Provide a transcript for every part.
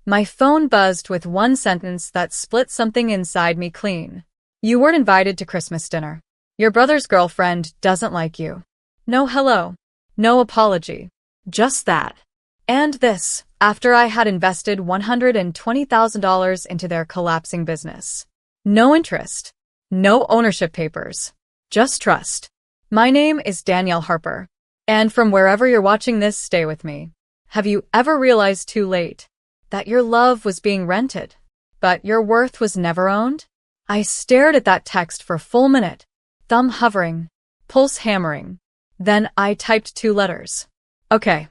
My phone buzzed with one sentence that split something inside me clean. You weren't invited to Christmas dinner. Your brother's girlfriend doesn't like you. No hello. No apology. Just that. And this, after I had invested $120,000 into their collapsing business. No interest. No ownership papers. Just trust. My name is Danielle Harper. And from wherever you're watching this, stay with me. Have you ever realized too late that your love was being rented, but your worth was never owned? I stared at that text for a full minute, thumb hovering, pulse hammering. Then I typed 2 letters. Okay.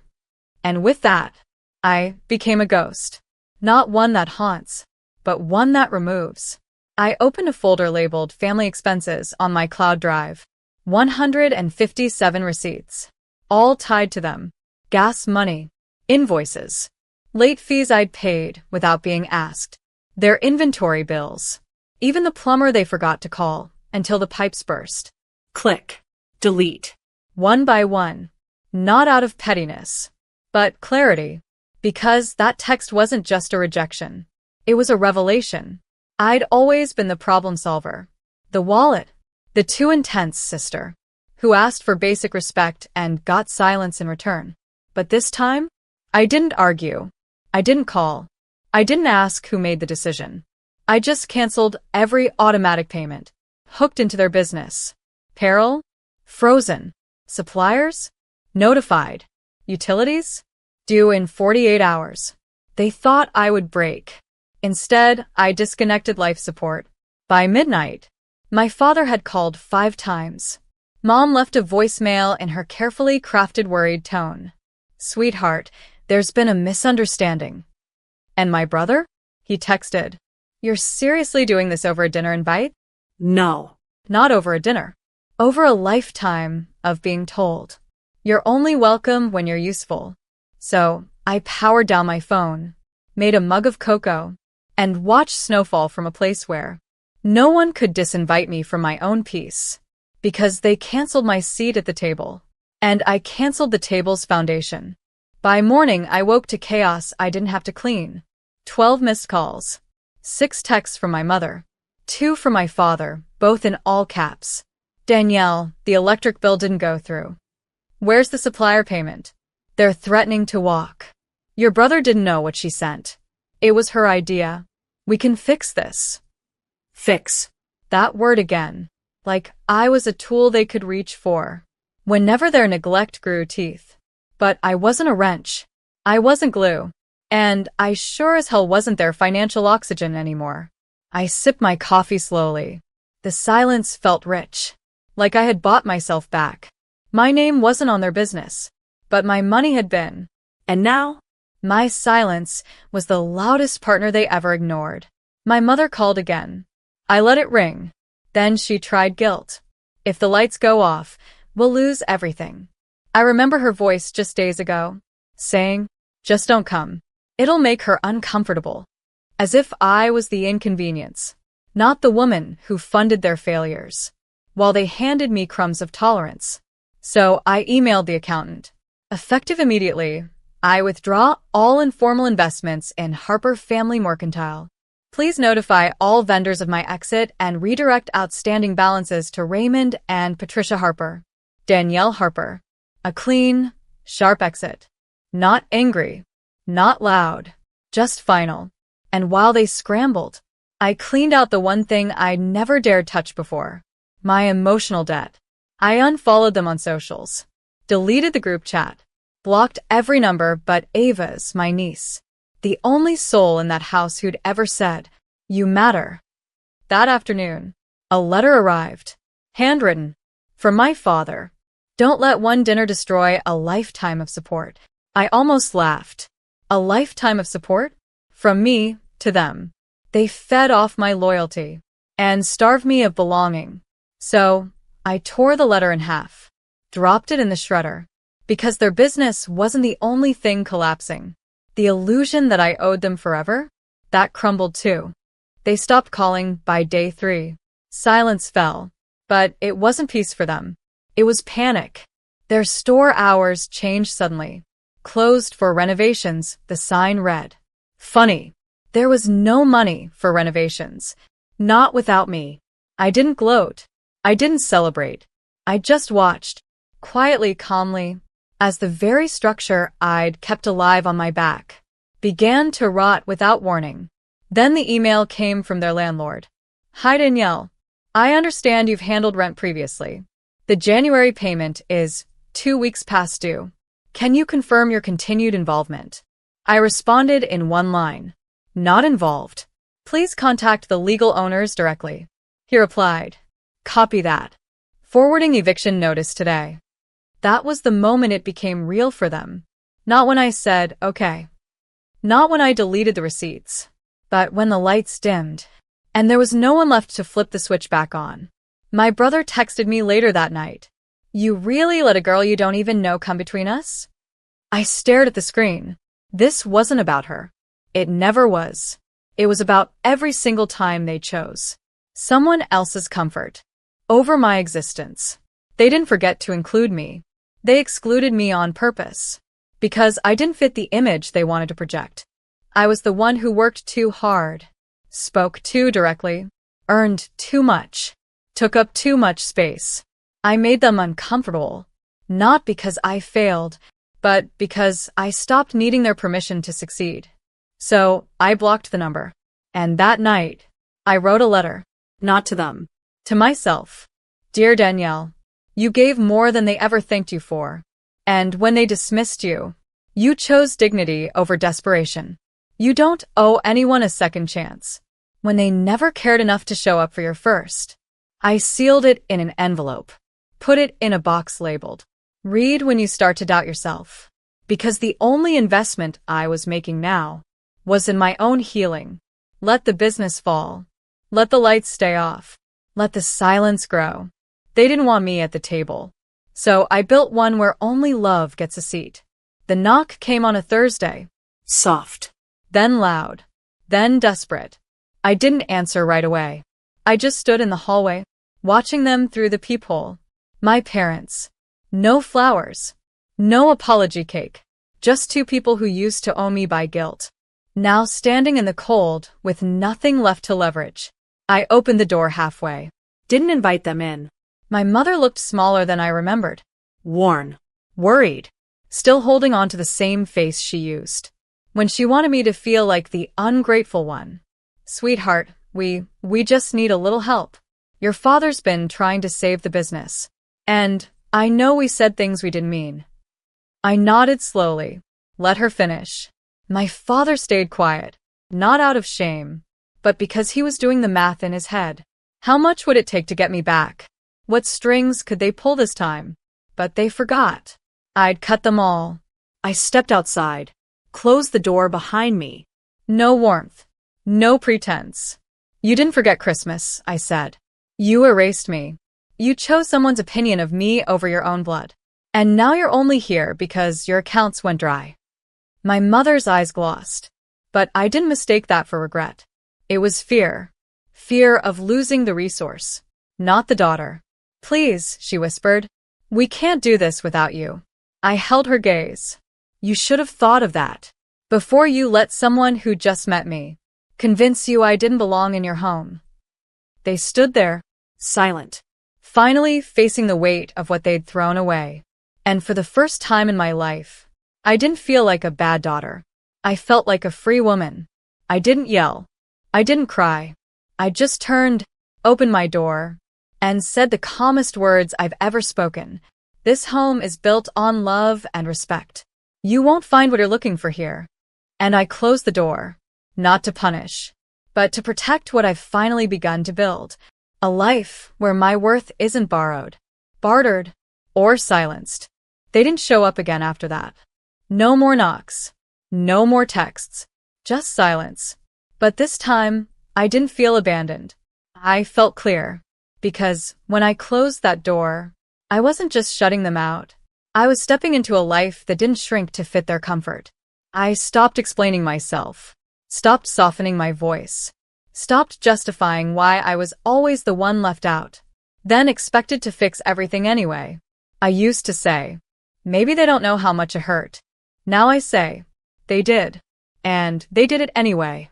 And with that, I became a ghost. Not one that haunts, but one that removes. I opened a folder labeled Family Expenses on my cloud drive. 157 receipts. All tied to them. Gas money. Invoices. Late fees I'd paid without being asked. Their inventory bills. Even the plumber they forgot to call until the pipes burst. Click. Delete. One by one. Not out of pettiness, but clarity. Because that text wasn't just a rejection. It was a revelation. I'd always been the problem solver. The wallet. The too intense sister. Who asked for basic respect and got silence in return. But this time, I didn't argue. I didn't call. I didn't ask who made the decision. I just canceled every automatic payment. Hooked into their business. Payroll? Frozen. Suppliers? Notified. Utilities? Due in 48 hours. They thought I would break. Instead, I disconnected life support. By midnight, my father had called 5 times. Mom left a voicemail in her carefully crafted worried tone. Sweetheart, there's been a misunderstanding. And my brother? He texted. You're seriously doing this over a dinner invite? No. Not over a dinner. Over a lifetime of being told. You're only welcome when you're useful. So, I powered down my phone, made a mug of cocoa, and watched snowfall from a place where no one could disinvite me from my own peace. Because they canceled my seat at the table. And I canceled the table's foundation. By morning, I woke to chaos I didn't have to clean. 12 missed calls. 6 texts from my mother. 2 from my father, both in all caps. Danielle, the electric bill didn't go through. Where's the supplier payment? They're threatening to walk. Your brother didn't know what she sent. It was her idea. We can fix this. Fix. That word again. Like I was a tool they could reach for. Whenever their neglect grew teeth. But I wasn't a wrench. I wasn't glue. And I sure as hell wasn't their financial oxygen anymore. I sipped my coffee slowly. The silence felt rich. Like I had bought myself back. My name wasn't on their business. But my money had been. And now? My silence was the loudest partner they ever ignored. My mother called again. I let it ring. Then she tried guilt. If the lights go off, we'll lose everything. I remember her voice just days ago, saying, just don't come. It'll make her uncomfortable. As if I was the inconvenience, not the woman who funded their failures, while they handed me crumbs of tolerance. So I emailed the accountant. Effective immediately, I withdraw all informal investments in Harper Family Mercantile. Please notify all vendors of my exit and redirect outstanding balances to Raymond and Patricia Harper. Danielle Harper. A clean, sharp exit. Not angry. Not loud. Just final. And while they scrambled, I cleaned out the one thing I never dared touch before. My emotional debt. I unfollowed them on socials. Deleted the group chat. Blocked every number but Ava's, my niece. The only soul in that house who'd ever said, you matter. That afternoon, a letter arrived. Handwritten. From my father. Don't let one dinner destroy a lifetime of support. I almost laughed. A lifetime of support? From me to them. They fed off my loyalty and starved me of belonging. So, I tore the letter in half. Dropped it in the shredder. Because their business wasn't the only thing collapsing. The illusion that I owed them forever? That crumbled too. They stopped calling by day 3. Silence fell. But it wasn't peace for them. It was panic. Their store hours changed suddenly. Closed for renovations, the sign read. Funny. There was no money for renovations. Not without me. I didn't gloat. I didn't celebrate. I just watched, quietly, calmly, as the very structure I'd kept alive on my back began to rot without warning. Then the email came from their landlord. Hi Danielle. I understand you've handled rent previously. The January payment is 2 weeks past due. Can you confirm your continued involvement? I responded in one line. Not involved. Please contact the legal owners directly. He replied. Copy that. Forwarding eviction notice today. That was the moment it became real for them. Not when I said, okay. Not when I deleted the receipts. But when the lights dimmed, and there was no one left to flip the switch back on. My brother texted me later that night. You really let a girl you don't even know come between us? I stared at the screen. This wasn't about her. It never was. It was about every single time they chose someone else's comfort over my existence. They didn't forget to include me. They excluded me on purpose because I didn't fit the image they wanted to project. I was the one who worked too hard, spoke too directly, earned too much, took up too much space. I made them uncomfortable, not because I failed, but because I stopped needing their permission to succeed. So I blocked the number. And that night, I wrote a letter, not to them, to myself. Dear Danielle, you gave more than they ever thanked you for. And when they dismissed you, you chose dignity over desperation. You don't owe anyone a second chance. When they never cared enough to show up for your first. I sealed it in an envelope. Put it in a box labeled, read when you start to doubt yourself. Because the only investment I was making now was in my own healing. Let the business fall. Let the lights stay off. Let the silence grow. They didn't want me at the table. So I built one where only love gets a seat. The knock came on a Thursday. Soft. Then loud. Then desperate. I didn't answer right away. I just stood in the hallway, watching them through the peephole. My parents. No flowers. No apology cake. Just two people who used to owe me by guilt. Now standing in the cold with nothing left to leverage. I opened the door halfway. Didn't invite them in. My mother looked smaller than I remembered. Worn. Worried. Still holding on to the same face she used when she wanted me to feel like the ungrateful one. Sweetheart, we just need a little help. Your father's been trying to save the business. And I know we said things we didn't mean. I nodded slowly. Let her finish. My father stayed quiet, not out of shame, but because he was doing the math in his head. How much would it take to get me back? What strings could they pull this time? But they forgot. I'd cut them all. I stepped outside, closed the door behind me. No warmth. No pretense. You didn't forget Christmas, I said. You erased me. You chose someone's opinion of me over your own blood. And now you're only here because your accounts went dry. My mother's eyes glossed. But I didn't mistake that for regret. It was fear. Fear of losing the resource, not the daughter. Please, she whispered. We can't do this without you. I held her gaze. You should have thought of that before you let someone who just met me convince you I didn't belong in your home. They stood there, silent, finally facing the weight of what they'd thrown away. And for the first time in my life, I didn't feel like a bad daughter. I felt like a free woman. I didn't yell. I didn't cry. I just turned, opened my door, and said the calmest words I've ever spoken. This home is built on love and respect. You won't find what you're looking for here. And I closed the door, not to punish, but to protect what I've finally begun to build. A life where my worth isn't borrowed, bartered, or silenced. They didn't show up again after that. No more knocks. No more texts. Just silence. But this time, I didn't feel abandoned. I felt clear. Because when I closed that door, I wasn't just shutting them out. I was stepping into a life that didn't shrink to fit their comfort. I stopped explaining myself. Stopped softening my voice. Stopped justifying why I was always the one left out. Then expected to fix everything anyway. I used to say, maybe they don't know how much it hurt. Now I say, they did. and they did it anyway.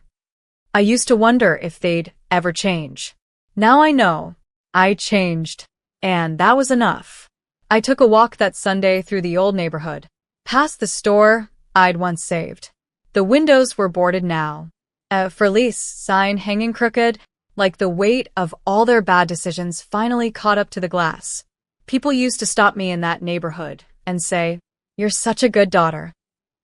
I used to wonder if they'd ever change. Now I know. I changed. And that was enough. I took a walk that Sunday through the old neighborhood, past the store I'd once saved. The windows were boarded now. A for lease sign hanging crooked, like the weight of all their bad decisions finally caught up to the glass. People used to stop me in that neighborhood and say, "You're such a good daughter."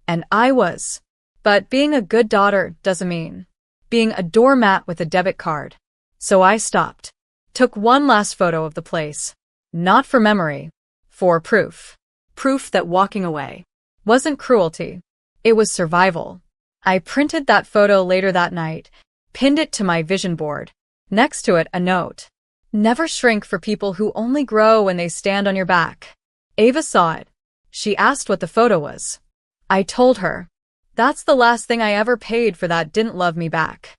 And I was. But being a good daughter doesn't mean being a doormat with a debit card. So I stopped. Took one last photo of the place. Not for memory. For proof. Proof that walking away wasn't cruelty. It was survival. I printed that photo later that night, pinned it to my vision board. Next to it, a note. Never shrink for people who only grow when they stand on your back. Ava saw it. She asked what the photo was. I told her. That's the last thing I ever paid for that didn't love me back.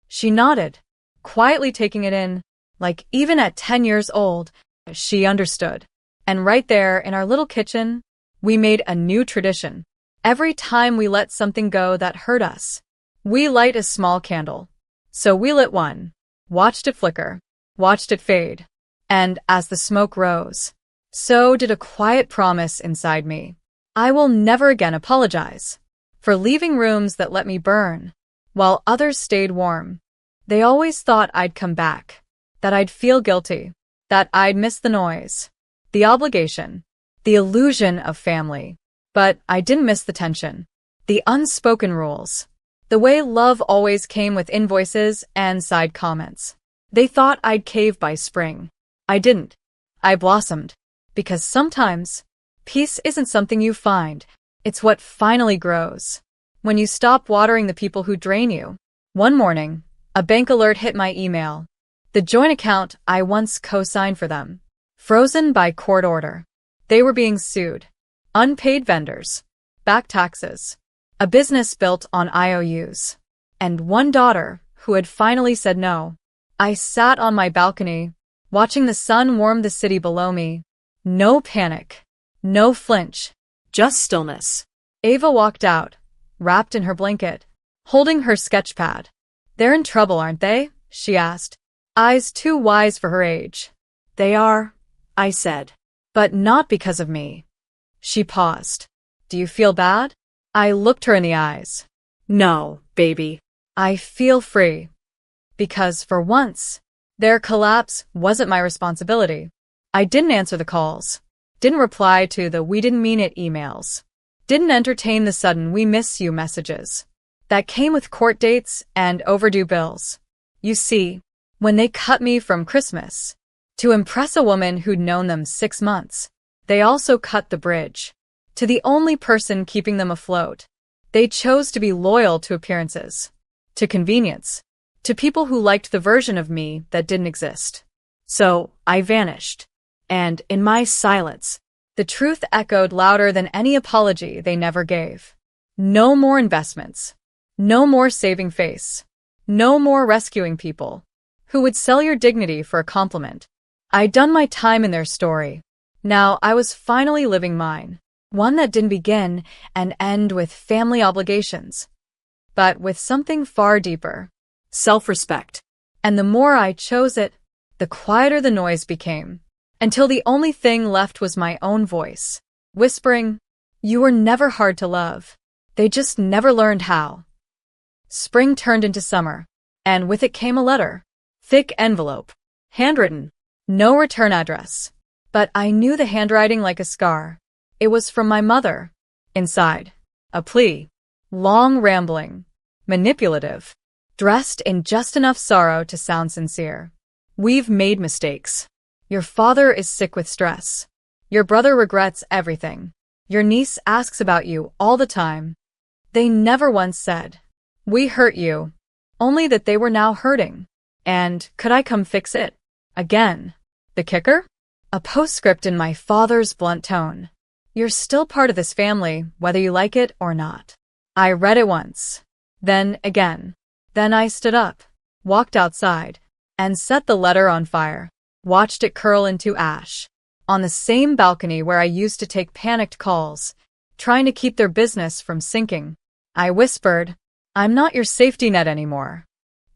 She nodded, quietly taking it in, like even at 10 years old, she understood. And right there in our little kitchen, we made a new tradition. Every time we let something go that hurt us, we light a small candle. So we lit one, watched it flicker, watched it fade. And as the smoke rose, so did a quiet promise inside me. I will never again apologize for leaving rooms that let me burn, while others stayed warm. They always thought I'd come back, that I'd feel guilty, that I'd miss the noise, the obligation, the illusion of family. But I didn't miss the tension, the unspoken rules, the way love always came with invoices and side comments. They thought I'd cave by spring. I didn't. I blossomed. Because sometimes, peace isn't something you find, it's what finally grows. When you stop watering the people who drain you. One morning, a bank alert hit my email. The joint account I once co-signed for them. Frozen by court order. They were being sued. Unpaid vendors. Back taxes. A business built on IOUs. And one daughter who had finally said no. I sat on my balcony, watching the sun warm the city below me. No panic. No flinch. Just stillness. Ava walked out, wrapped in her blanket, holding her sketchpad. They're in trouble, aren't they? She asked, eyes too wise for her age. They are, I said. But not because of me. She paused. Do you feel bad? I looked her in the eyes. No, baby. I feel free. Because for once, their collapse wasn't my responsibility. I didn't answer the calls. Didn't reply to the "we didn't mean it" emails. Didn't entertain the sudden "we miss you" messages. That came with court dates and overdue bills. You see, when they cut me from Christmas, to impress a woman who'd known them 6 months, they also cut the bridge. To the only person keeping them afloat. They chose to be loyal to appearances. To convenience. To people who liked the version of me that didn't exist. So, I vanished. And, in my silence, the truth echoed louder than any apology they never gave. No more investments. No more saving face. No more rescuing people who would sell your dignity for a compliment. I'd done my time in their story. Now I was finally living mine. One that didn't begin and end with family obligations, but with something far deeper. Self-respect. And the more I chose it, the quieter the noise became. Until the only thing left was my own voice, whispering, "You were never hard to love. They just never learned how." Spring turned into summer, and with it came a letter. Thick envelope. Handwritten. No return address. But I knew the handwriting like a scar. It was from my mother. Inside, a plea. Long, rambling. Manipulative. Dressed in just enough sorrow to sound sincere. We've made mistakes. Your father is sick with stress. Your brother regrets everything. Your niece asks about you all the time. They never once said, "We hurt you." Only that they were now hurting. And could I come fix it? Again. The kicker? A postscript in my father's blunt tone. "You're still part of this family, whether you like it or not." I read it once. Then again. Then I stood up, walked outside, and set the letter on fire. Watched it curl into ash. On the same balcony where I used to take panicked calls, trying to keep their business from sinking. I whispered, I'm not your safety net anymore.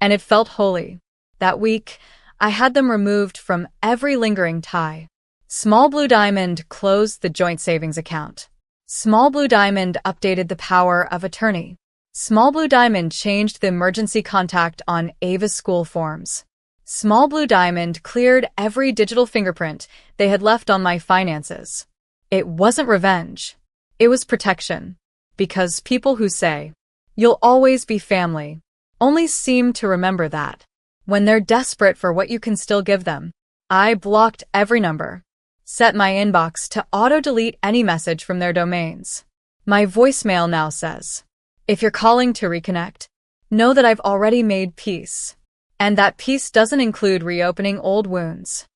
And it felt holy. That week, I had them removed from every lingering tie. Small Blue Diamond closed the joint savings account. Small Blue Diamond updated the power of attorney. Small Blue Diamond changed the emergency contact on Ava's school forms. Small Blue Diamond cleared every digital fingerprint they had left on my finances. It wasn't revenge. It was protection. Because people who say, "You'll always be family," only seem to remember that when they're desperate for what you can still give them. I blocked every number. Set my inbox to auto-delete any message from their domains. My voicemail now says, "If you're calling to reconnect, know that I've already made peace." And that peace doesn't include reopening old wounds.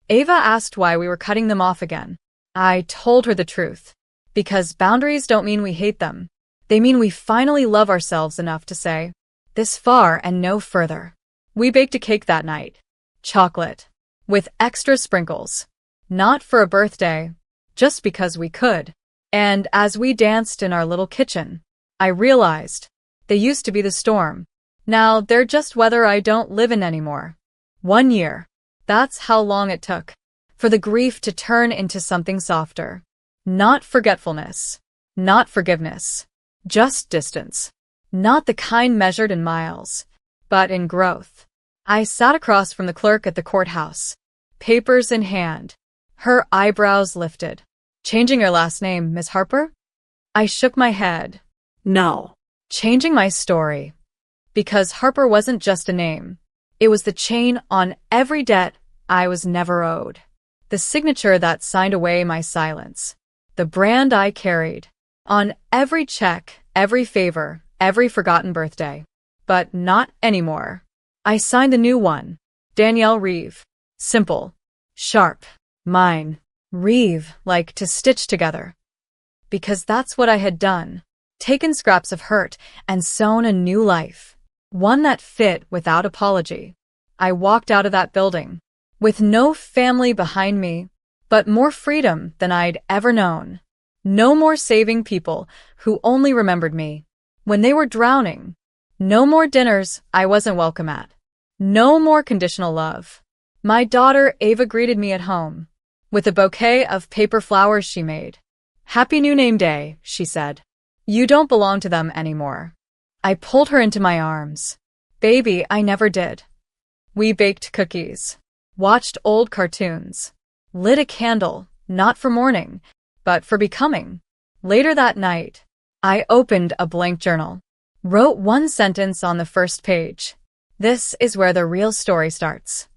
Ava asked why we were cutting them off again. I told her the truth. Because boundaries don't mean we hate them. They mean we finally love ourselves enough to say, "This far and no further." We baked a cake that night. Chocolate. With extra sprinkles. Not for a birthday. Just because we could. And as we danced in our little kitchen, I realized they used to be the storm. Now they're just weather I don't live in anymore. 1 year. That's how long it took for the grief to turn into something softer. Not forgetfulness. Not forgiveness. Just distance. Not the kind measured in miles, but in growth. I sat across from the clerk at the courthouse, papers in hand. Her eyebrows lifted. "Changing your last name, Miss Harper?" I shook my head. "No." "Changing my story." Because Harper wasn't just a name. It was the chain on every debt I was never owed. The signature that signed away my silence. The brand I carried. On every check, every favor, every forgotten birthday. But not anymore. I signed a new one. Danielle Reeve. Simple. Sharp. Mine. Reeve, like to stitch together. Because that's what I had done. Taken scraps of hurt and sewn a new life. One that fit without apology. I walked out of that building. With no family behind me, but more freedom than I'd ever known. No more saving people who only remembered me when they were drowning. No more dinners I wasn't welcome at. No more conditional love. My daughter Ava greeted me at home with a bouquet of paper flowers she made. "Happy New Name Day," she said. "You don't belong to them anymore." I pulled her into my arms. "Baby, I never did." We baked cookies, watched old cartoons, lit a candle, not for mourning, but for becoming. Later that night, I opened a blank journal, wrote one sentence on the first page. "This is where the real story starts."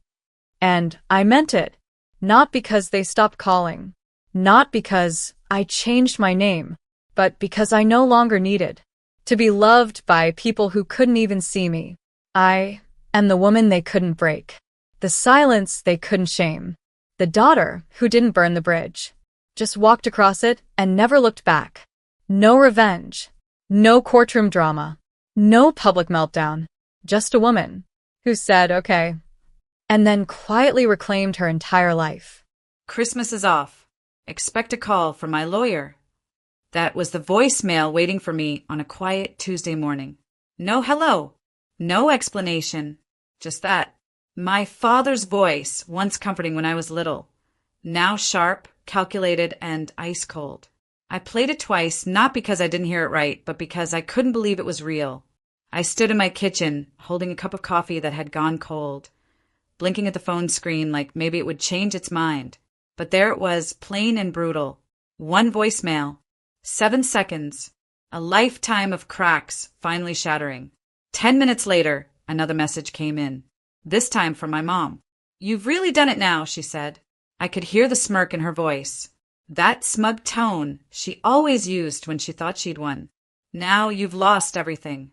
And I meant it. Not because they stopped calling. Not because I changed my name, but because I no longer needed to be loved by people who couldn't even see me. I am the woman they couldn't break. The silence they couldn't shame. The daughter who didn't burn the bridge. Just walked across it and never looked back. No revenge. No courtroom drama. No public meltdown. Just a woman who said, "Okay," and then quietly reclaimed her entire life. "Christmas is off. Expect a call from my lawyer." That was the voicemail waiting for me on a quiet Tuesday morning. No hello. No explanation. Just that. My father's voice, once comforting when I was little. Now sharp, calculated, and ice cold. I played it twice, not because I didn't hear it right, but because I couldn't believe it was real. I stood in my kitchen, holding a cup of coffee that had gone cold, blinking at the phone screen like maybe it would change its mind. But there it was, plain and brutal. One voicemail. 7 seconds. A lifetime of cracks finally shattering. 10 minutes later, another message came in. This time from my mom. "You've really done it now," she said. I could hear the smirk in her voice. That smug tone she always used when she thought she'd won. "Now you've lost everything."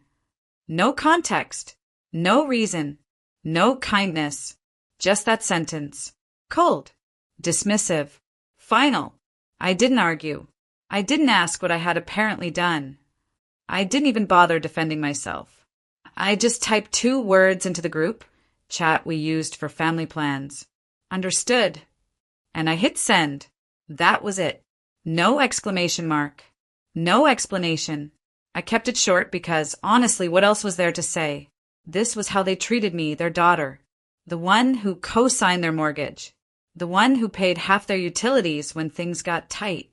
No context. No reason. No kindness. Just that sentence. Cold. Dismissive. Final. I didn't argue. I didn't ask what I had apparently done. I didn't even bother defending myself. I just typed 2 words into the group chat we used for family plans. Understood. And I hit send. That was it. No exclamation mark. No explanation. I kept it short because, honestly, what else was there to say? This was how they treated me, their daughter. The one who co-signed their mortgage. The one who paid half their utilities when things got tight.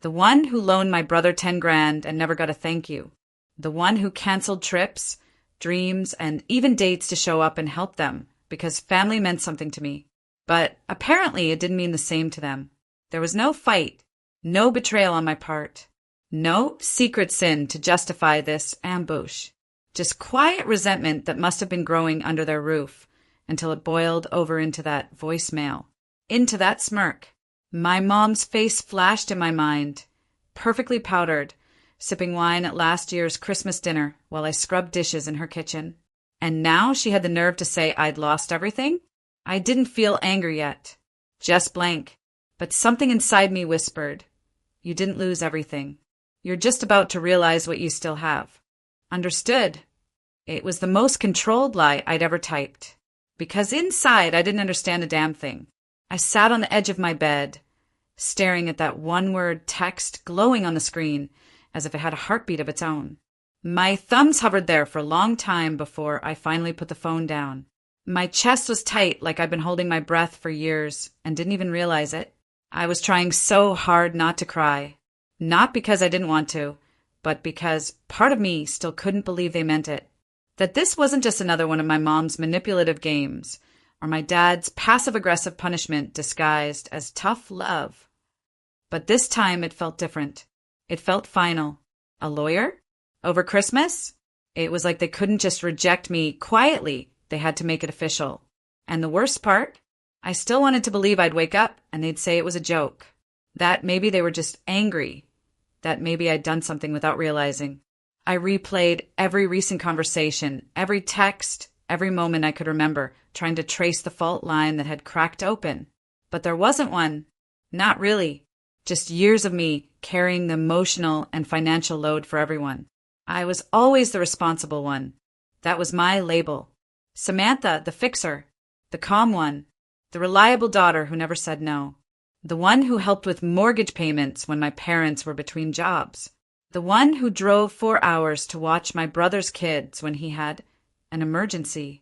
The one who loaned my brother 10 grand and never got a thank you. The one who canceled trips, dreams, and even dates to show up and help them because family meant something to me. But apparently it didn't mean the same to them. There was no fight, no betrayal on my part, no secret sin to justify this ambush. Just quiet resentment that must have been growing under their roof until it boiled over into that voicemail, into that smirk. My mom's face flashed in my mind, perfectly powdered, sipping wine at last year's Christmas dinner while I scrubbed dishes in her kitchen. And now she had the nerve to say I'd lost everything? I didn't feel anger yet, just blank, but something inside me whispered, you didn't lose everything. You're just about to realize what you still have. Understood. It was the most controlled lie I'd ever typed, because inside I didn't understand a damn thing. I sat on the edge of my bed, staring at that one-word text glowing on the screen as if it had a heartbeat of its own. My thumbs hovered there for a long time before I finally put the phone down. My chest was tight like I'd been holding my breath for years and didn't even realize it. I was trying so hard not to cry. Not because I didn't want to, but because part of me still couldn't believe they meant it. That this wasn't just another one of my mom's manipulative games, or my dad's passive-aggressive punishment disguised as tough love. But this time it felt different. It felt final. A lawyer? Over Christmas? It was like they couldn't just reject me quietly. They had to make it official. And the worst part? I still wanted to believe I'd wake up and they'd say it was a joke. That maybe they were just angry. That maybe I'd done something without realizing. I replayed every recent conversation, every text, every moment I could remember, trying to trace the fault line that had cracked open. But there wasn't one. Not really. Just years of me carrying the emotional and financial load for everyone. I was always the responsible one. That was my label. Samantha, the fixer, the calm one, the reliable daughter who never said no, the one who helped with mortgage payments when my parents were between jobs, the one who drove 4 hours to watch my brother's kids when he had an emergency,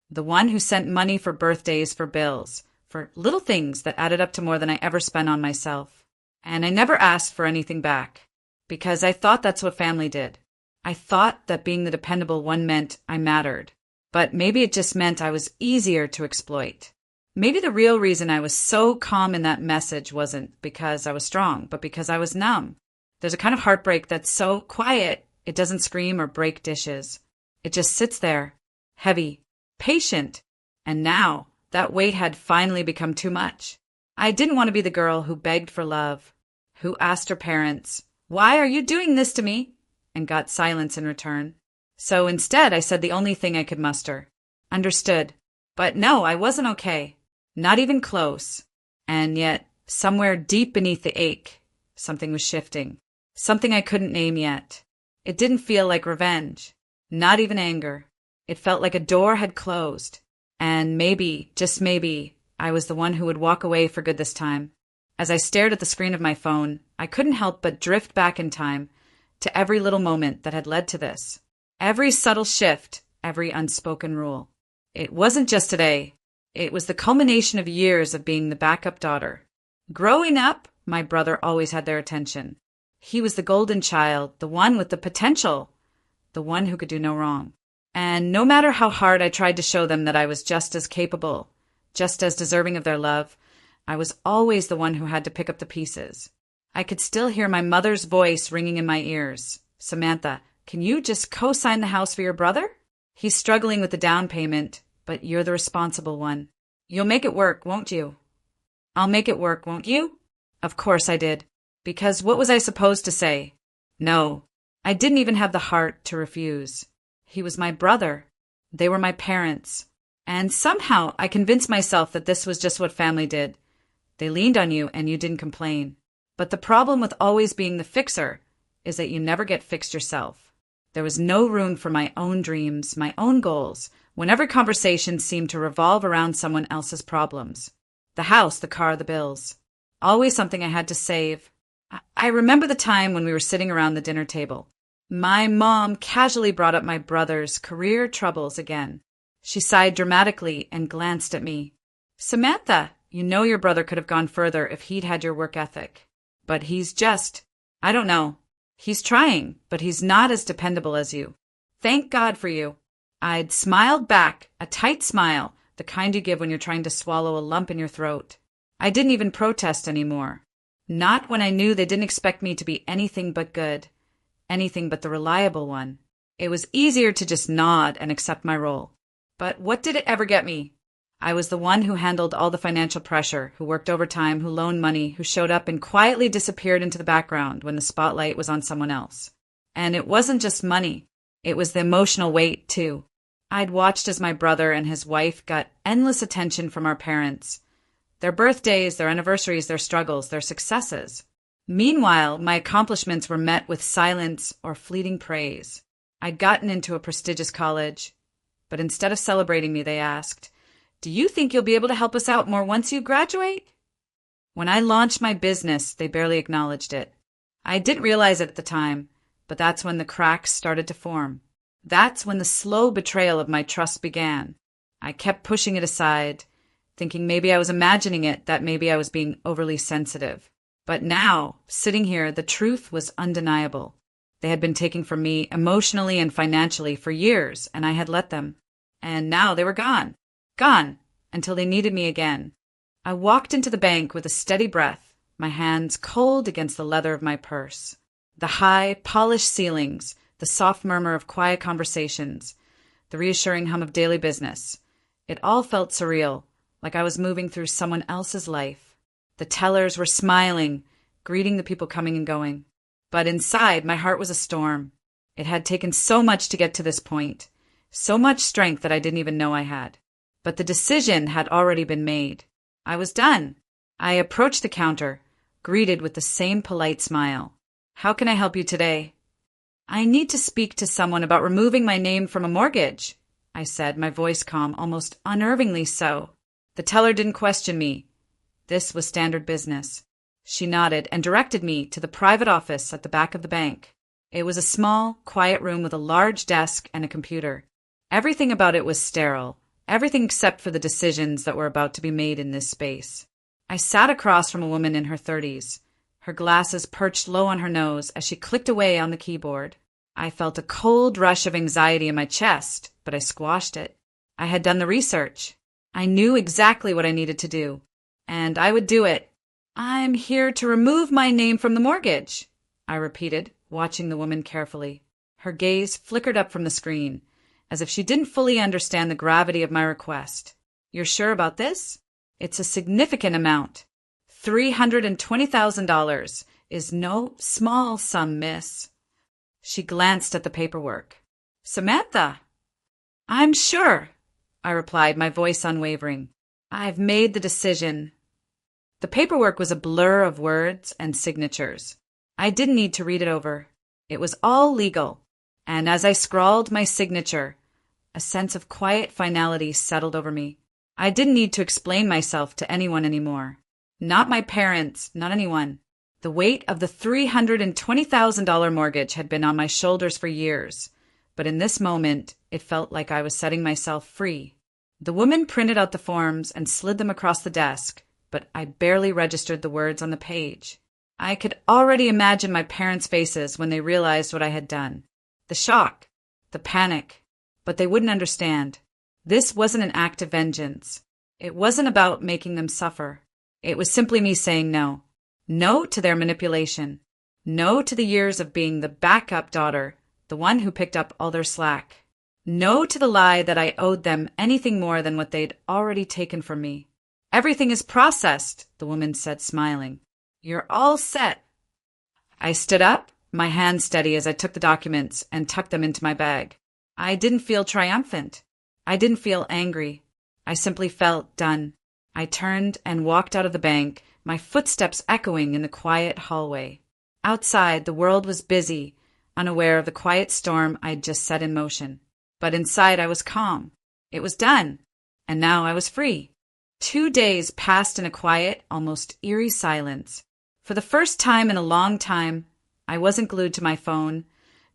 the one who sent money for birthdays, for bills, for little things that added up to more than I ever spent on myself. And I never asked for anything back, because I thought that's what family did. I thought that being the dependable one meant I mattered. But maybe it just meant I was easier to exploit. Maybe the real reason I was so calm in that message wasn't because I was strong, but because I was numb. There's a kind of heartbreak that's so quiet, it doesn't scream or break dishes. It just sits there, heavy, patient. And now, that weight had finally become too much. I didn't want to be the girl who begged for love, who asked her parents, "Why are you doing this to me?" and got silence in return. So instead, I said the only thing I could muster. Understood. But no, I wasn't okay. Not even close. And yet, somewhere deep beneath the ache, something was shifting. Something I couldn't name yet. It didn't feel like revenge. Not even anger. It felt like a door had closed. And maybe, just maybe, I was the one who would walk away for good this time. As I stared at the screen of my phone, I couldn't help but drift back in time to every little moment that had led to this. Every subtle shift, every unspoken rule. It wasn't just today. It was the culmination of years of being the backup daughter. Growing up, my brother always had their attention. He was the golden child, the one with the potential, the one who could do no wrong. And no matter how hard I tried to show them that I was just as capable, just as deserving of their love, I was always the one who had to pick up the pieces. I could still hear my mother's voice ringing in my ears. "Samantha, can you just co-sign the house for your brother? He's struggling with the down payment, but you're the responsible one. You'll make it work, won't you?" "I'll make it work, won't you?" Of course I did. Because what was I supposed to say? No. I didn't even have the heart to refuse. He was my brother. They were my parents. And somehow I convinced myself that this was just what family did. They leaned on you and you didn't complain. But the problem with always being the fixer is that you never get fixed yourself. There was no room for my own dreams, my own goals, when every conversation seemed to revolve around someone else's problems. The house, the car, the bills. Always something I had to save. I remember the time when we were sitting around the dinner table. My mom casually brought up my brother's career troubles again. She sighed dramatically and glanced at me. Samantha, you know your brother could have gone further if he'd had your work ethic. But I don't know. He's trying, but he's not as dependable as you. Thank God for you. I'd smiled back, a tight smile, the kind you give when you're trying to swallow a lump in your throat. I didn't even protest anymore. Not when I knew they didn't expect me to be anything but good, anything but the reliable one. It was easier to just nod and accept my role. But what did it ever get me? I was the one who handled all the financial pressure, who worked overtime, who loaned money, who showed up and quietly disappeared into the background when the spotlight was on someone else. And it wasn't just money. It was the emotional weight, too. I'd watched as my brother and his wife got endless attention from our parents. Their birthdays, their anniversaries, their struggles, their successes. Meanwhile, my accomplishments were met with silence or fleeting praise. I'd gotten into a prestigious college, but instead of celebrating me, they asked, "Do you think you'll be able to help us out more once you graduate?" When I launched my business, they barely acknowledged it. I didn't realize it at the time, but that's when the cracks started to form. That's when the slow betrayal of my trust began. I kept pushing it aside, thinking maybe I was imagining it, that maybe I was being overly sensitive. But now, sitting here, the truth was undeniable. They had been taking from me emotionally and financially for years, and I had let them. And now they were gone. Gone, until they needed me again. I walked into the bank with a steady breath, my hands cold against the leather of my purse. The high, polished ceilings, the soft murmur of quiet conversations, the reassuring hum of daily business. It all felt surreal, like I was moving through someone else's life. The tellers were smiling, greeting the people coming and going. But inside, my heart was a storm. It had taken so much to get to this point, so much strength that I didn't even know I had. But the decision had already been made. I was done. I approached the counter, greeted with the same polite smile. "How can I help you today?" "I need to speak to someone about removing my name from a mortgage," I said, my voice calm, almost unnervingly so. The teller didn't question me. This was standard business. She nodded and directed me to the private office at the back of the bank. It was a small, quiet room with a large desk and a computer. Everything about it was sterile, everything except for the decisions that were about to be made in this space. I sat across from a woman in her 30s, her glasses perched low on her nose as she clicked away on the keyboard. I felt a cold rush of anxiety in my chest, but I squashed it. I had done the research. I knew exactly what I needed to do, and I would do it. "I'm here to remove my name from the mortgage," I repeated, watching the woman carefully. Her gaze flickered up from the screen, as if she didn't fully understand the gravity of my request. "You're sure about this? It's a significant amount. $320,000 is no small sum, miss." She glanced at the paperwork. "Samantha!" "I'm sure," I replied, my voice unwavering. "I've made the decision." The paperwork was a blur of words and signatures. I didn't need to read it over. It was all legal. And as I scrawled my signature, a sense of quiet finality settled over me. I didn't need to explain myself to anyone anymore. Not my parents, not anyone. The weight of the $320,000 mortgage had been on my shoulders for years, but in this moment, it felt like I was setting myself free. The woman printed out the forms and slid them across the desk, but I barely registered the words on the page. I could already imagine my parents' faces when they realized what I had done. The shock, the panic, but they wouldn't understand. This wasn't an act of vengeance. It wasn't about making them suffer. It was simply me saying no. No to their manipulation. No to the years of being the backup daughter, the one who picked up all their slack. No to the lie that I owed them anything more than what they'd already taken from me. "Everything is processed," the woman said, smiling. "You're all set." I stood up, my hands steady as I took the documents and tucked them into my bag. I didn't feel triumphant. I didn't feel angry. I simply felt done. I turned and walked out of the bank, my footsteps echoing in the quiet hallway. Outside, the world was busy, unaware of the quiet storm I'd just set in motion. But inside, I was calm. It was done. And now I was free. 2 days passed in a quiet, almost eerie silence. For the first time in a long time, I wasn't glued to my phone.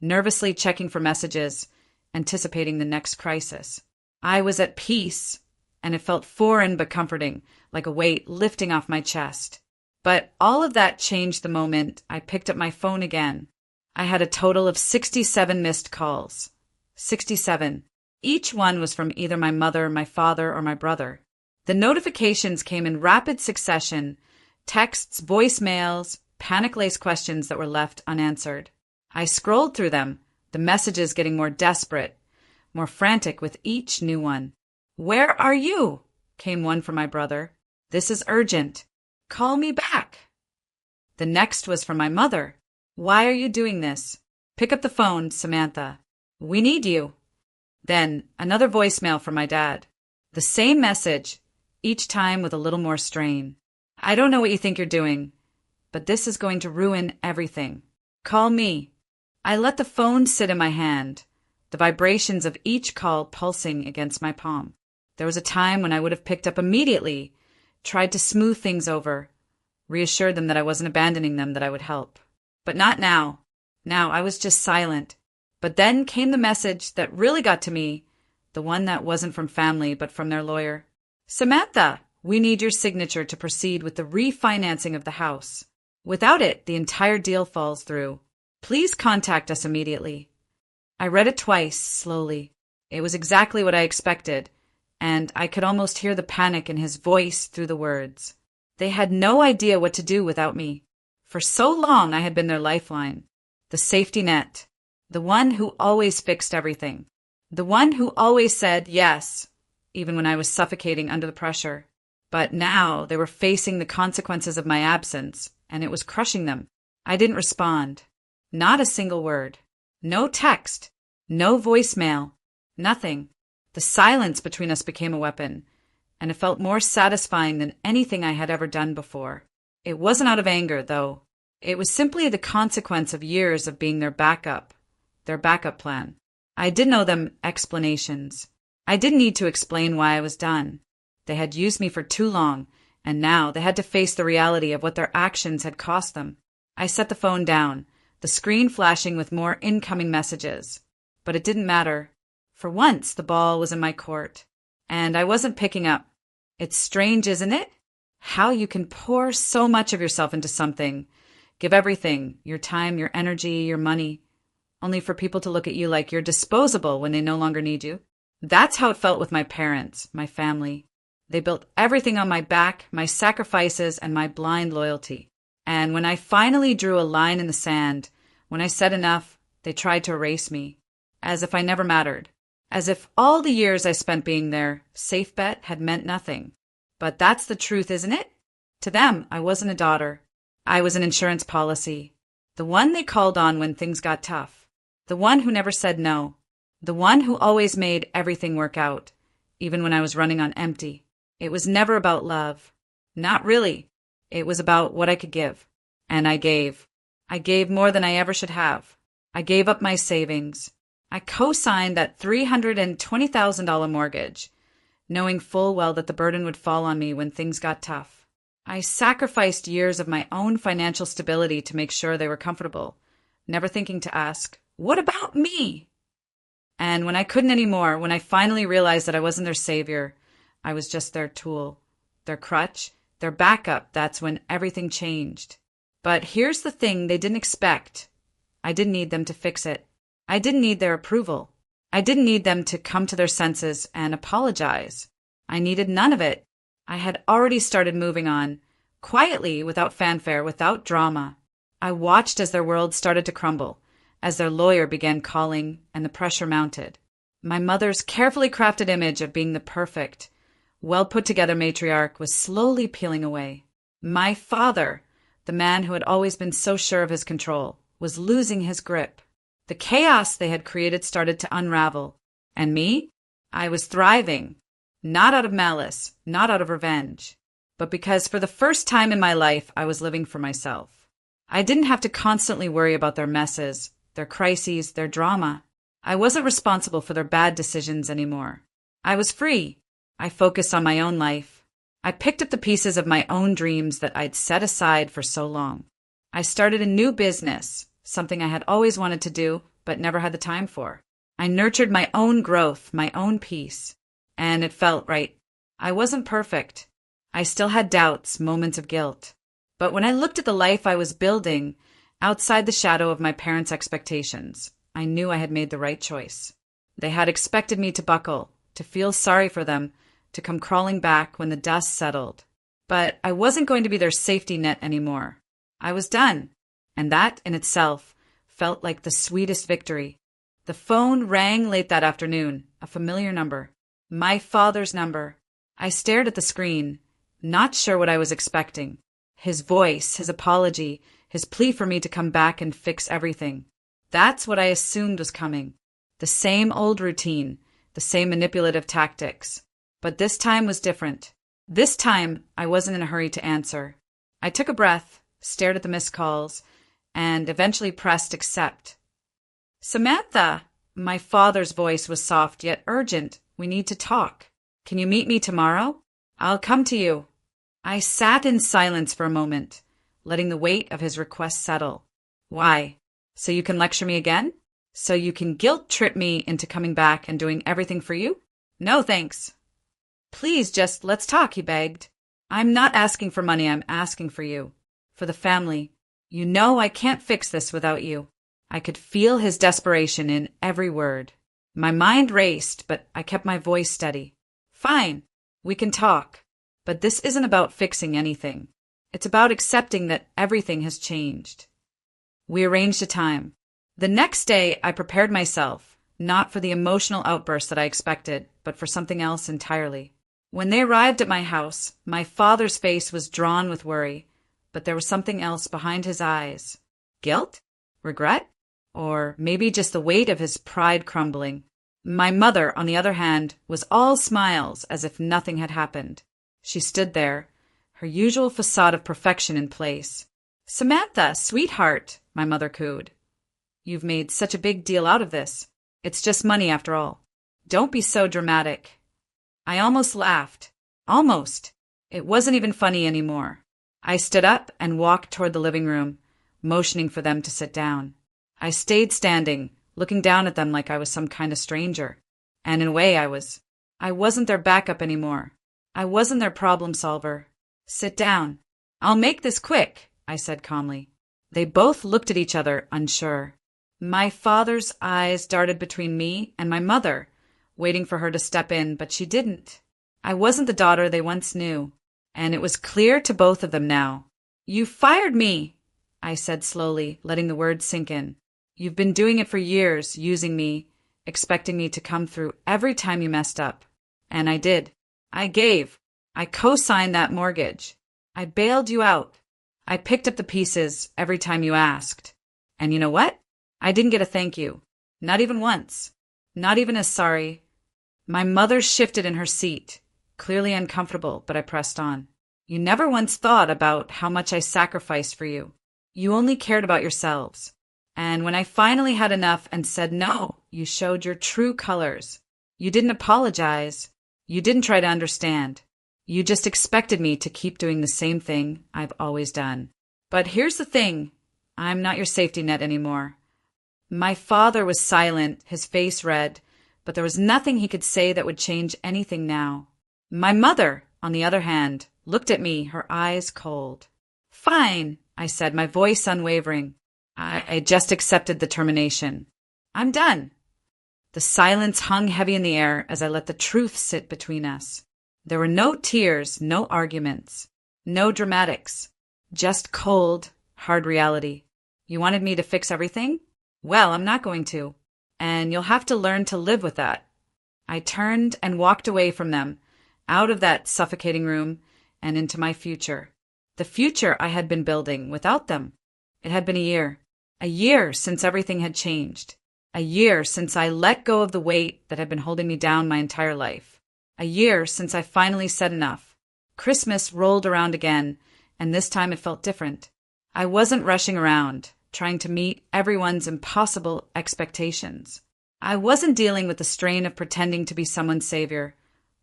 nervously checking for messages, anticipating the next crisis. I was at peace, and it felt foreign but comforting, like a weight lifting off my chest. But all of that changed the moment I picked up my phone again. I had a total of 67 missed calls. 67. Each one was from either my mother, my father, or my brother. The notifications came in rapid succession: texts, voicemails, panic-laced questions that were left unanswered. I scrolled through them, the messages getting more desperate, more frantic with each new one. "Where are you?" came one from my brother. "This is urgent. Call me back." The next was from my mother. "Why are you doing this? Pick up the phone, Samantha. We need you." Then another voicemail from my dad. The same message, each time with a little more strain. "I don't know what you think you're doing, but this is going to ruin everything. Call me." I let the phone sit in my hand, the vibrations of each call pulsing against my palm. There was a time when I would have picked up immediately, tried to smooth things over, reassured them that I wasn't abandoning them, that I would help. But not now. Now I was just silent. But then came the message that really got to me, the one that wasn't from family but from their lawyer. "Samantha, we need your signature to proceed with the refinancing of the house. Without it, the entire deal falls through. Please contact us immediately." I read it twice, slowly. It was exactly what I expected, and I could almost hear the panic in his voice through the words. They had no idea what to do without me. For so long I had been their lifeline, the safety net, the one who always fixed everything, the one who always said yes, even when I was suffocating under the pressure. But now they were facing the consequences of my absence, and it was crushing them. I didn't respond. Not a single word. No text. No voicemail. Nothing. The silence between us became a weapon, and it felt more satisfying than anything I had ever done before. It wasn't out of anger, though. It was simply the consequence of years of being their backup plan. I didn't owe them explanations. I didn't need to explain why I was done. They had used me for too long, and now they had to face the reality of what their actions had cost them. I set the phone down, the screen flashing with more incoming messages. But it didn't matter. For once, the ball was in my court, and I wasn't picking up. It's strange, isn't it? How you can pour so much of yourself into something, give everything, your time, your energy, your money, only for people to look at you like you're disposable when they no longer need you. That's how it felt with my parents, my family. They built everything on my back, my sacrifices, and my blind loyalty. And when I finally drew a line in the sand, when I said enough, they tried to erase me, as if I never mattered, as if all the years I spent being their safe bet had meant nothing. But that's the truth, isn't it? To them, I wasn't a daughter. I was an insurance policy, the one they called on when things got tough, the one who never said no, the one who always made everything work out, even when I was running on empty. It was never about love. Not really. It was about what I could give. And I gave. I gave more than I ever should have. I gave up my savings. I co-signed that $320,000 mortgage, knowing full well that the burden would fall on me when things got tough. I sacrificed years of my own financial stability to make sure they were comfortable, never thinking to ask, "What about me?" And when I couldn't anymore, when I finally realized that I wasn't their savior, I was just their tool, their crutch, their backup, that's when everything changed. But here's the thing they didn't expect. I didn't need them to fix it. I didn't need their approval. I didn't need them to come to their senses and apologize. I needed none of it. I had already started moving on, quietly, without fanfare, without drama. I watched as their world started to crumble, as their lawyer began calling and the pressure mounted. My mother's carefully crafted image of being the perfect, well-put-together matriarch was slowly peeling away. My father, the man who had always been so sure of his control, was losing his grip. The chaos they had created started to unravel. And me? I was thriving. Not out of malice, not out of revenge, but because for the first time in my life I was living for myself. I didn't have to constantly worry about their messes, their crises, their drama. I wasn't responsible for their bad decisions anymore. I was free. I focused on my own life. I picked up the pieces of my own dreams that I'd set aside for so long. I started a new business, something I had always wanted to do, but never had the time for. I nurtured my own growth, my own peace, and it felt right. I wasn't perfect. I still had doubts, moments of guilt. But when I looked at the life I was building, outside the shadow of my parents' expectations, I knew I had made the right choice. They had expected me to buckle, to feel sorry for them, to come crawling back when the dust settled. But I wasn't going to be their safety net anymore. I was done, and that in itself felt like the sweetest victory. The phone rang late that afternoon, a familiar number. My father's number. I stared at the screen, not sure what I was expecting. His voice, his apology, his plea for me to come back and fix everything. That's what I assumed was coming. The same old routine, the same manipulative tactics. But this time was different. This time, I wasn't in a hurry to answer. I took a breath, stared at the missed calls, and eventually pressed accept. Samantha! My father's voice was soft yet urgent. We need to talk. Can you meet me tomorrow? I'll come to you. I sat in silence for a moment, letting the weight of his request settle. Why? So you can lecture me again? So you can guilt-trip me into coming back and doing everything for you? No, thanks. Please, just let's talk, he begged. I'm not asking for money, I'm asking for you. For the family. You know I can't fix this without you. I could feel his desperation in every word. My mind raced, but I kept my voice steady. Fine, we can talk. But this isn't about fixing anything. It's about accepting that everything has changed. We arranged a time. The next day, I prepared myself, not for the emotional outburst that I expected, but for something else entirely. When they arrived at my house, my father's face was drawn with worry, but there was something else behind his eyes. Guilt? Regret? Or maybe just the weight of his pride crumbling. My mother, on the other hand, was all smiles as if nothing had happened. She stood there, her usual facade of perfection in place. Samantha, sweetheart, my mother cooed. You've made such a big deal out of this. It's just money after all. Don't be so dramatic. I almost laughed. Almost. It wasn't even funny anymore. I stood up and walked toward the living room, motioning for them to sit down. I stayed standing, looking down at them like I was some kind of stranger. And in a way I wasn't their backup anymore. I wasn't their problem solver. Sit down. I'll make this quick, I said calmly. They both looked at each other, unsure. My father's eyes darted between me and my mother, waiting for her to step in, but she didn't. I wasn't the daughter they once knew, and it was clear to both of them now. You fired me, I said slowly, letting the words sink in. You've been doing it for years, using me, expecting me to come through every time you messed up. And I did. I gave. I co-signed that mortgage. I bailed you out. I picked up the pieces every time you asked. And you know what? I didn't get a thank you. Not even once. Not even a sorry. My mother shifted in her seat, clearly uncomfortable, but I pressed on. You never once thought about how much I sacrificed for you. You only cared about yourselves. And when I finally had enough and said no, you showed your true colors. You didn't apologize. You didn't try to understand. You just expected me to keep doing the same thing I've always done. But here's the thing. I'm not your safety net anymore. My father was silent, his face red, but there was nothing he could say that would change anything now. My mother, on the other hand, looked at me, her eyes cold. Fine, I said, my voice unwavering. I just accepted the termination. I'm done. The silence hung heavy in the air as I let the truth sit between us. There were no tears, no arguments, no dramatics, just cold, hard reality. You wanted me to fix everything? Well, I'm not going to, and you'll have to learn to live with that. I turned and walked away from them, out of that suffocating room and into my future. The future I had been building without them. It had been a year since everything had changed, a year since I let go of the weight that had been holding me down my entire life, a year since I finally said enough. Christmas rolled around again, and this time it felt different. I wasn't rushing around, trying to meet everyone's impossible expectations. I wasn't dealing with the strain of pretending to be someone's savior,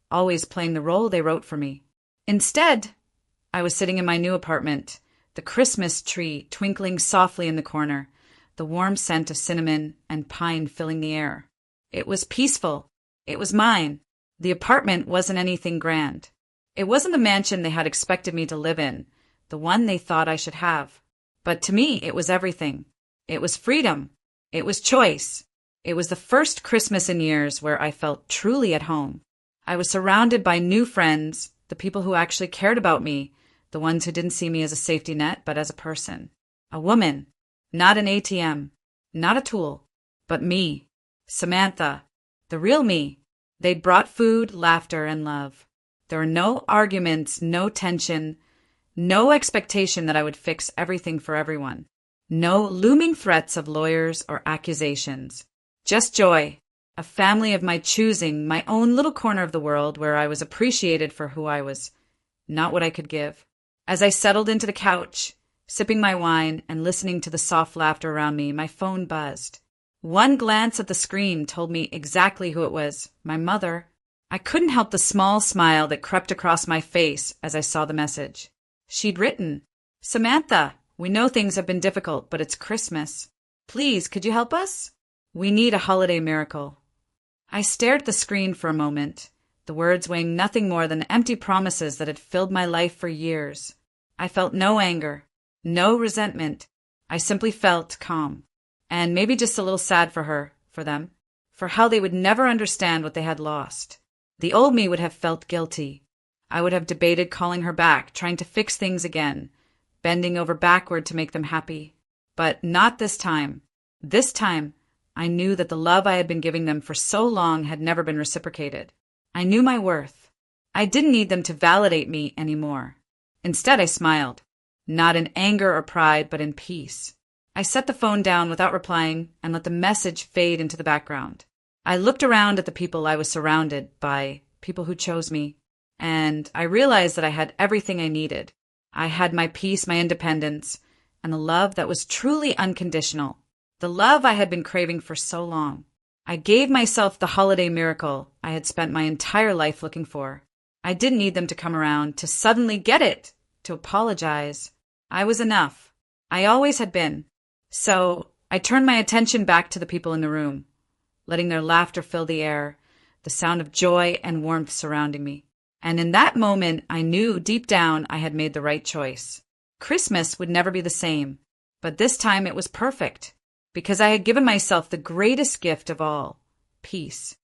always playing the role they wrote for me. Instead, I was sitting in my new apartment, the Christmas tree twinkling softly in the corner, the warm scent of cinnamon and pine filling the air. It was peaceful. It was mine. The apartment wasn't anything grand. It wasn't the mansion they had expected me to live in, the one they thought I should have. But to me, it was everything. It was freedom. It was choice. It was the first Christmas in years where I felt truly at home. I was surrounded by new friends, the people who actually cared about me, the ones who didn't see me as a safety net, but as a person. A woman. Not an ATM. Not a tool. But me. Samantha. The real me. They'd brought food, laughter, and love. There were no arguments, no tension, no expectation that I would fix everything for everyone. No looming threats of lawyers or accusations. Just joy. A family of my choosing, my own little corner of the world where I was appreciated for who I was, not what I could give. As I settled into the couch, sipping my wine and listening to the soft laughter around me, my phone buzzed. One glance at the screen told me exactly who it was, my mother. I couldn't help the small smile that crept across my face as I saw the message. She'd written, "Samantha, we know things have been difficult, but it's Christmas. Please, could you help us? We need a holiday miracle." I stared at the screen for a moment, the words weighing nothing more than empty promises that had filled my life for years. I felt no anger, no resentment. I simply felt calm. And maybe just a little sad for them, for how they would never understand what they had lost. The old me would have felt guilty. I would have debated calling her back, trying to fix things again, bending over backward to make them happy. But not this time. This time, I knew that the love I had been giving them for so long had never been reciprocated. I knew my worth. I didn't need them to validate me anymore. Instead, I smiled, not in anger or pride, but in peace. I set the phone down without replying and let the message fade into the background. I looked around at the people I was surrounded by, people who chose me, and I realized that I had everything I needed. I had my peace, my independence, and a love that was truly unconditional, the love I had been craving for so long. I gave myself the holiday miracle I had spent my entire life looking for. I didn't need them to come around, to suddenly get it, to apologize. I was enough. I always had been. So I turned my attention back to the people in the room, letting their laughter fill the air, the sound of joy and warmth surrounding me. And in that moment, I knew deep down I had made the right choice. Christmas would never be the same, but this time it was perfect, because I had given myself the greatest gift of all, peace.